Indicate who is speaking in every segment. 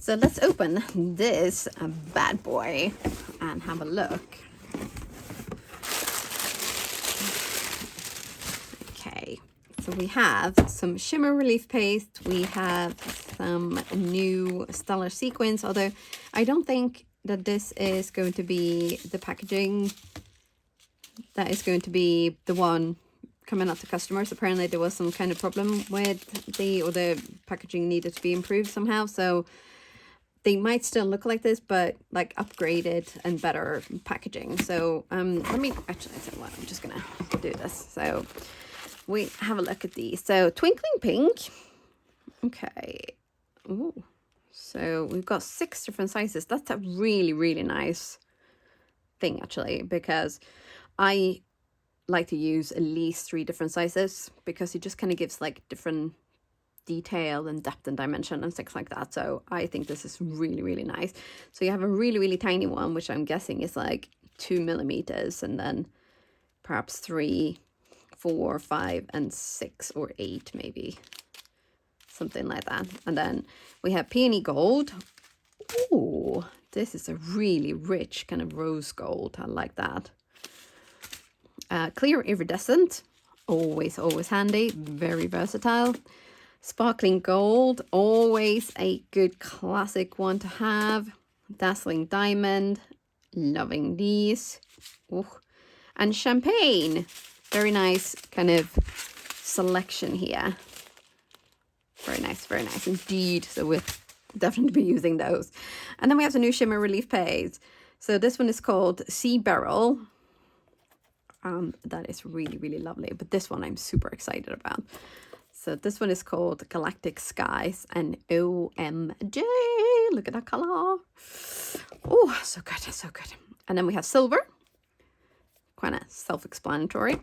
Speaker 1: So let's open this bad boy and have a look. Okay, so we have some shimmer relief paste. We have some new stellar sequins, although I don't think that this is going to be the packaging that is going to be the one coming out to customers. Apparently there was some kind of problem with the packaging needed to be improved somehow, so they might still look like this, but like upgraded and better packaging. So let me actually tell you what, I'm just gonna do this. So we have a look at these. So twinkling pink. Okay. Ooh. So we've got 6 different sizes. That's a really, really nice thing actually, because I like to use at least 3 different sizes, because it just kind of gives like different detail and depth and dimension and things like that. So I think this is really, really nice. So you have a really, really tiny one, which I'm guessing is like 2 millimeters, and then perhaps 3, 4, 5, and 6 or 8 maybe, something like that. And then we have peony gold. Ooh, this is a really rich kind of rose gold. I like that. Clear iridescent, always handy, very versatile. Sparkling gold, always a good classic one to have. Dazzling diamond, loving these. Ooh. And champagne, very nice kind of selection here. Very nice indeed. So we'll definitely be using those. And then we have the new shimmer relief paste. So this one is called Sea Beryl. That is really, really lovely. But this one I'm super excited about. So this one is called Galactic Skies, and OMG, look at that color. Oh, so good, so good. And then we have silver, kind of self-explanatory.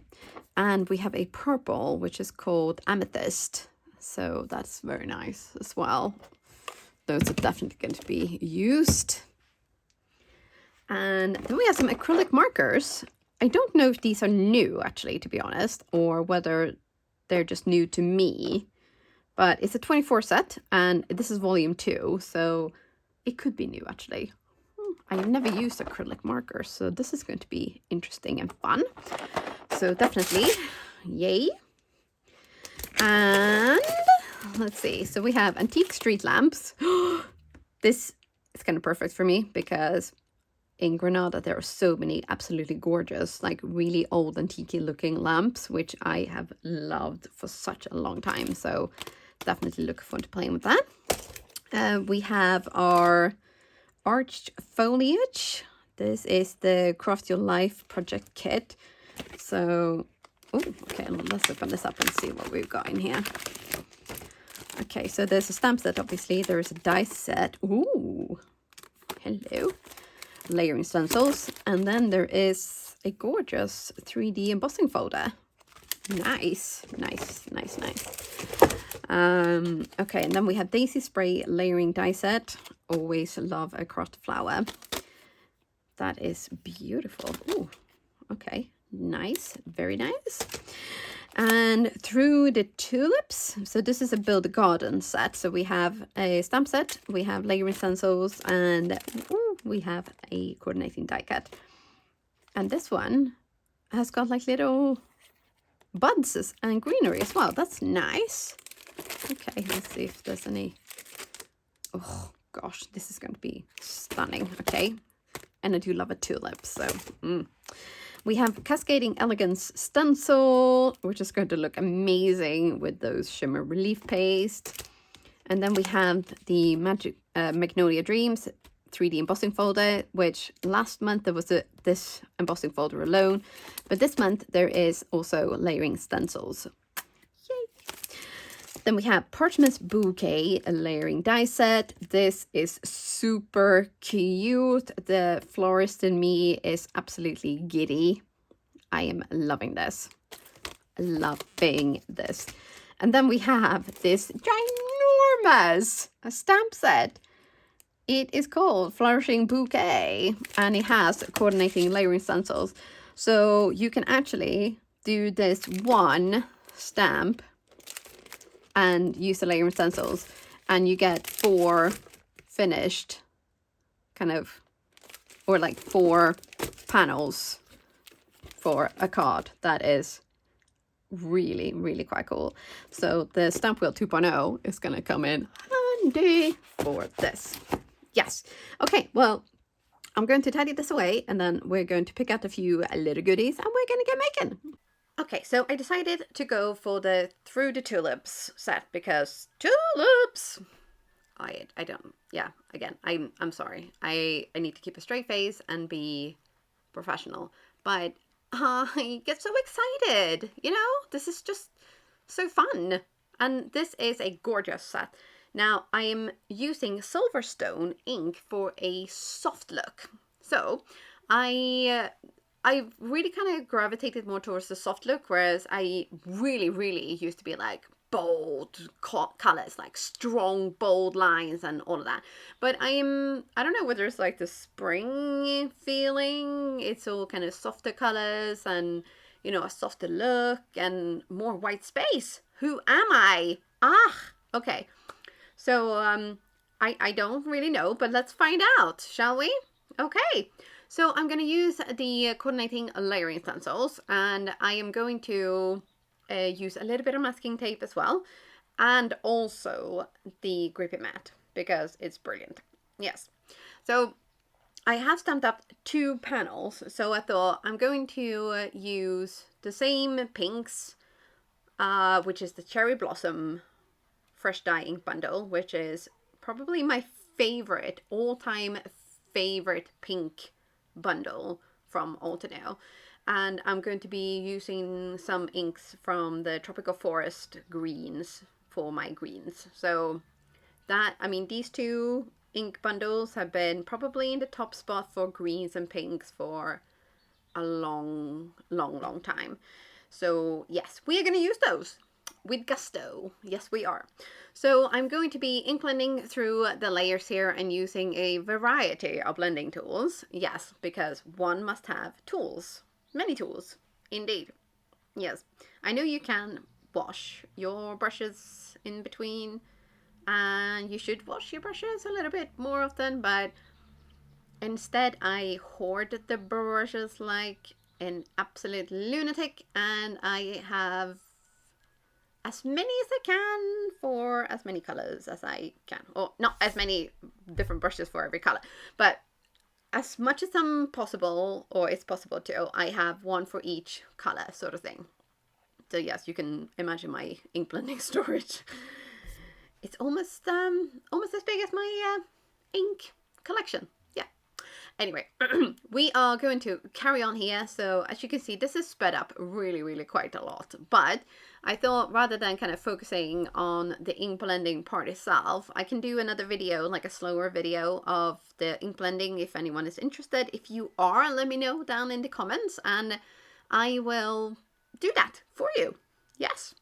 Speaker 1: And we have a purple, which is called Amethyst. So that's very nice as well. Those are definitely going to be used. And then we have some acrylic markers. I don't know if these are new, actually, to be honest, or whether they're just new to me, but it's a 24 set, and this is volume 2, so it could be new actually. I've never used acrylic markers, so this is going to be interesting and fun. So definitely, yay. And let's see, so we have antique street lamps. This is kind of perfect for me, because in Granada there are so many absolutely gorgeous, like really old antique looking lamps, which I have loved for such a long time. So definitely looking forward to playing with that. We have our arched foliage. This is the Craft Your Life project kit. So, oh, okay, let's open this up and see what we've got in here. Okay, so there's a stamp set, obviously. There is a dice set. Ooh, hello. Layering stencils, and then there is a gorgeous 3D embossing folder. Nice. Okay, and then we have daisy spray layering die set. Always love a crossed flower. That is beautiful. Ooh, okay, nice, very nice. And through the tulips, so this is a build a garden set. So we have a stamp set, we have layering stencils, and we have a coordinating die cut. And this one has got like little buds and greenery as well. That's nice. Okay, let's see if there's any. Oh gosh, this is going to be stunning. Okay, and I do love a tulip, so we have Cascading Elegance stencil, which is going to look amazing with those shimmer relief paste. And then we have the Magnolia Dreams 3D embossing folder, which last month there was this embossing folder alone, but this month there is also layering stencils. Yay! Then we have Parchment Bouquet, a layering die set. This is super cute. The florist in me is absolutely giddy. I am loving this. Loving this. And then we have this ginormous stamp set. It is called Flourishing Bouquet, and it has coordinating layering stencils. So you can actually do this one stamp and use the layering stencils, and you get 4 finished kind of, or like 4 panels for a card. That is really, really quite cool. So the Stamp Wheel 2.0 is going to come in handy for this. Yes. Okay, well, I'm going to tidy this away, and then we're going to pick out a few little goodies, and we're going to get making. Okay, so I decided to go for the Through the Tulips set, because tulips! I don't, yeah, again, I'm sorry. I need to keep a straight face and be professional, but I get so excited, you know? This is just so fun. And this is a gorgeous set. Now, I'm using Silverstone ink for a soft look. So, I really kind of gravitated more towards the soft look, whereas I really used to be like bold colors, like strong, bold lines and all of that. But I don't know whether it's like the spring feeling. It's all kind of softer colors and, you know, a softer look and more white space. Who am I? Okay. So, I don't really know, but let's find out, shall we? Okay. So I'm going to use the coordinating layering stencils, and I am going to use a little bit of masking tape as well, and also the grippy mat, because it's brilliant. Yes. So I have stamped up 2 panels, so I thought I'm going to use the same pinks, which is the Cherry Blossom Fresh Dye ink bundle, which is probably my favorite, all-time favorite pink bundle from Altenew. And I'm going to be using some inks from the Tropical Forest greens for my greens. So that, I mean, these 2 ink bundles have been probably in the top spot for greens and pinks for a long time. So yes, we are going to use those with gusto. Yes, we are. So I'm going to be ink blending through the layers here and using a variety of blending tools. Yes, because one must have tools. Many tools, indeed. Yes, I know you can wash your brushes in between, and you should wash your brushes a little bit more often, but instead I hoard the brushes like an absolute lunatic, and I have as many as I can for as many colors as I can. Or not as many different brushes for every color, but as much as possible, or it's possible to, I have one for each color sort of thing. So yes, you can imagine my ink blending storage. It's almost as big as my ink collection. Yeah. Anyway, we are going to carry on here. So as you can see, this is sped up really quite a lot. But I thought rather than kind of focusing on the ink blending part itself, I can do another video, like a slower video of the ink blending if anyone is interested. If you are, let me know down in the comments and I will do that for you. Yes.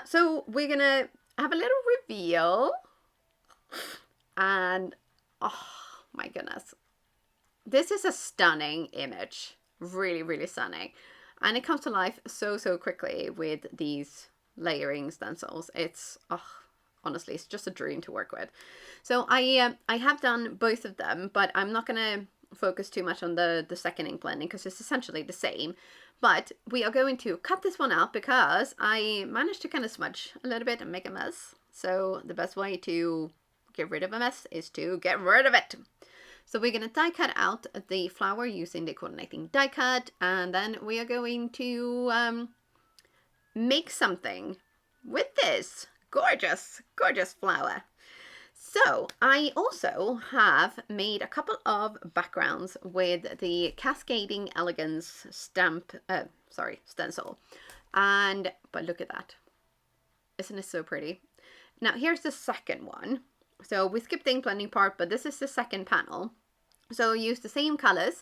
Speaker 1: So we're gonna have a little reveal, and oh my goodness, this is a stunning image. Really stunning. And it comes to life so quickly with these layering stencils. It's, honestly, it's just a dream to work with. So I have done both of them, but I'm not going to focus too much on the second ink blending because it's essentially the same. But we are going to cut this one out because I managed to kind of smudge a little bit and make a mess. So the best way to get rid of a mess is to get rid of it. So we're going to die cut out the flower using the coordinating die cut, and then we are going to make something with this gorgeous flower. So I also have made a couple of backgrounds with the Cascading Elegance stencil. But look at that. Isn't it so pretty? Now here's the second one. So we skipped the ink blending part, but this is the second panel. So use the same colors,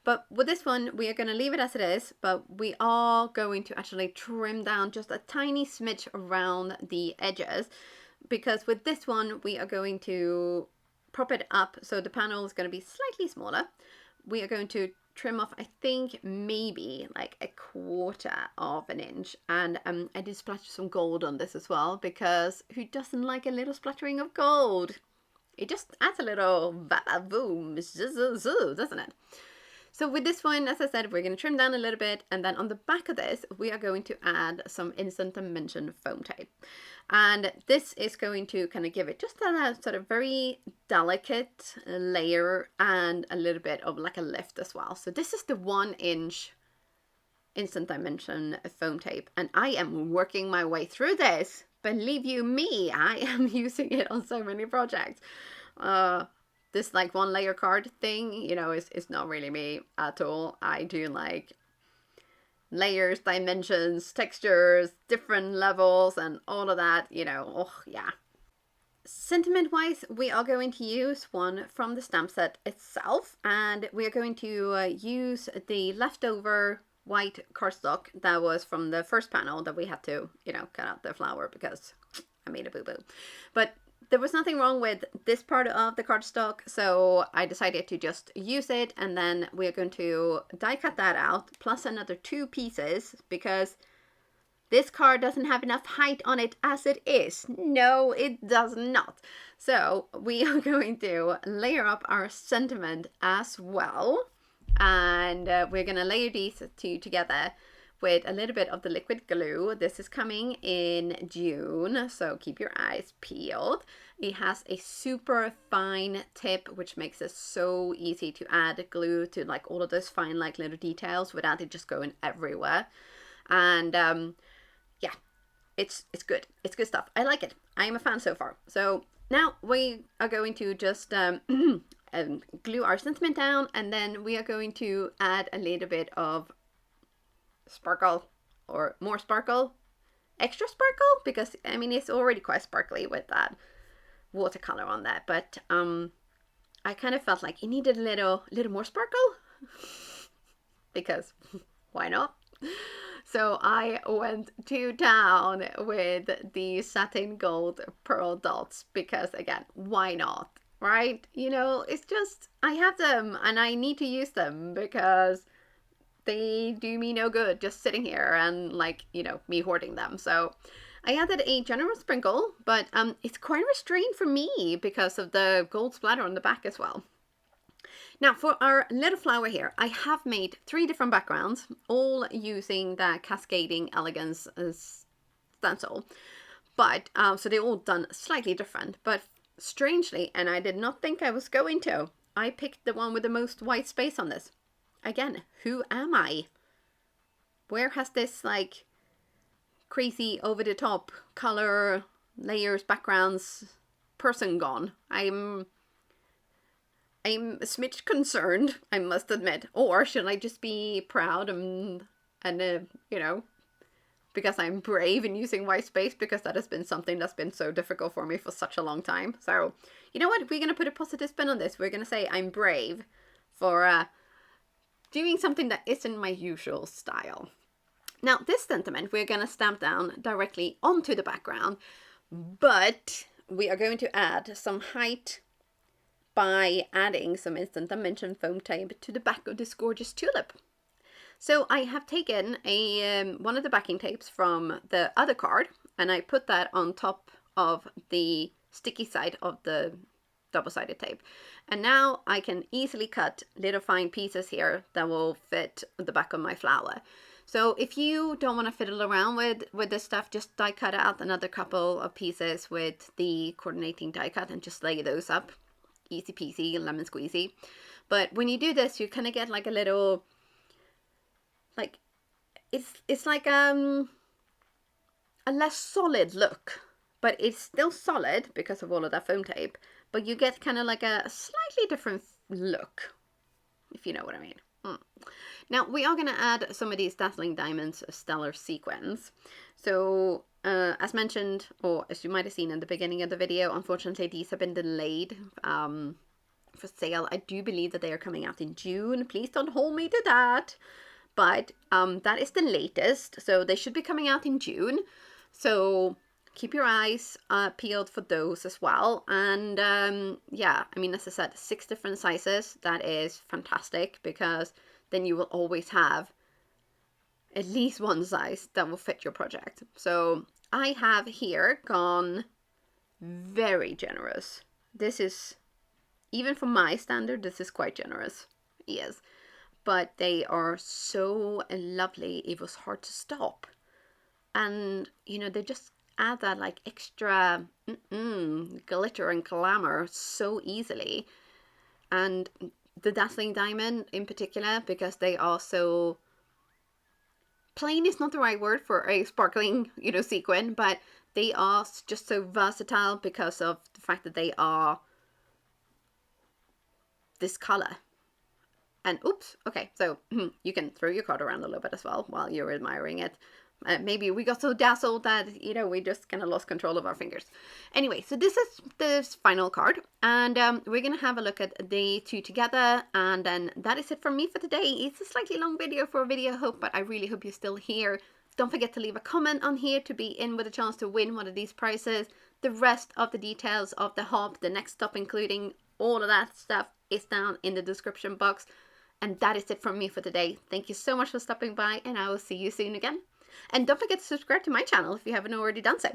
Speaker 1: but with this one, we are going to leave it as it is, but we are going to actually trim down just a tiny smidge around the edges, because with this one, we are going to prop it up. So the panel is going to be slightly smaller. We are going to trim off, I think, maybe like 1/4 of an inch. And I did splatter some gold on this as well, because who doesn't like a little splattering of gold? it just adds a little boom, doesn't it? So with this one, as I said, we're going to trim down a little bit, and then on the back of this, we are going to add some instant dimension foam tape. And this is going to kind of give it just a sort of very delicate layer and a little bit of like a lift as well. So this is the 1-inch instant dimension foam tape, and I am working my way through this. Believe you me, I am using it on so many projects. This like 1-layer card thing, you know, is not really me at all. I do like layers, dimensions, textures, different levels, and all of that, you know. Oh yeah. Sentiment wise, we are going to use one from the stamp set itself, and we are going to use the leftover white cardstock that was from the first panel that we had to, you know, cut out the flower because I made a boo-boo. But there was nothing wrong with this part of the cardstock, so I decided to just use it, and then we're going to die cut that out, plus another 2 pieces, because this card doesn't have enough height on it as it is. No, it does not. So we are going to layer up our sentiment as well, and we're going to layer these 2 together with a little bit of the liquid glue. This is coming in June, so keep your eyes peeled. It has a super fine tip, which makes it so easy to add glue to like all of those fine like little details without it just going everywhere. And yeah, it's good. It's good stuff. I like it. I am a fan so far. So now we are going to just glue our sentiment down, and then we are going to add a little bit of sparkle, or more sparkle, extra sparkle, because I mean it's already quite sparkly with that watercolor on that, but I kind of felt like it needed a little more sparkle because why not? So I went to town with the satin gold pearl dots because, again, why not, right? You know, it's just, I have them and I need to use them because they do me no good just sitting here and, like, you know, me hoarding them. So I added a generous sprinkle, but it's quite restrained for me because of the gold splatter on the back as well. Now for our little flower here, I have made 3 different backgrounds, all using the Cascading Elegance stencil. But, so they're all done slightly different, but strangely, and I did not think I was going to, I picked the one with the most white space on this. Again, who am I? Where has this, like, crazy over-the-top color, layers, backgrounds person gone? I'm a smidge concerned, I must admit. Or should I just be proud and you know, because I'm brave in using white space, because that has been something that's been so difficult for me for such a long time. So, you know what? We're going to put a positive spin on this. We're going to say I'm brave for doing something that isn't my usual style. Now, this sentiment we're going to stamp down directly onto the background, but we are going to add some height by adding some instant dimension foam tape to the back of this gorgeous tulip. So I have taken one of the backing tapes from the other card, and I put that on top of the sticky side of the double-sided tape. And now I can easily cut little fine pieces here that will fit the back of my flower. So if you don't want to fiddle around with this stuff, just die cut out another couple of pieces with the coordinating die cut and just lay those up. Easy peasy, lemon squeezy. But when you do this, you kind of get like a little, like, it's like a less solid look, but it's still solid because of all of that foam tape, but you get kind of like a slightly different look, if you know what I mean. Now we are going to add some of these Dazzling Diamonds Stellar Sequins. So as mentioned, or as you might have seen in the beginning of the video, unfortunately these have been delayed for sale. I do believe that they are coming out in June. Please don't hold me to that. But that is the latest. So they should be coming out in June. So keep your eyes peeled for those as well. And yeah, I mean, as I said, 6 different sizes. That is fantastic, because then you will always have at least one size that will fit your project. So I have here gone very generous This is, even for my standard, this is quite generous. Yes. But they are so lovely, it was hard to stop. And, you know, they just add that like extra glitter and glamour so easily. And the dazzling diamond in particular, because they are so plain is not the right word for a sparkling, you know, sequin, but they are just so versatile because of the fact that they are this color. And oops, okay, so you can throw your card around a little bit as well while you're admiring it. Maybe we got so dazzled that, you know, we just kind of lost control of our fingers. Anyway, so this is this final card, and we're going to have a look at the two together, and then that is it from me for today. It's a slightly long video for a video hope, but I really hope you're still here. Don't forget to leave a comment on here to be in with a chance to win one of these prizes. The rest of the details of the hop, the next stop, including all of that stuff, is down in the description box. And that is it from me for today. Thank you so much for stopping by, and I will see you soon again. And don't forget to subscribe to my channel if you haven't already done so.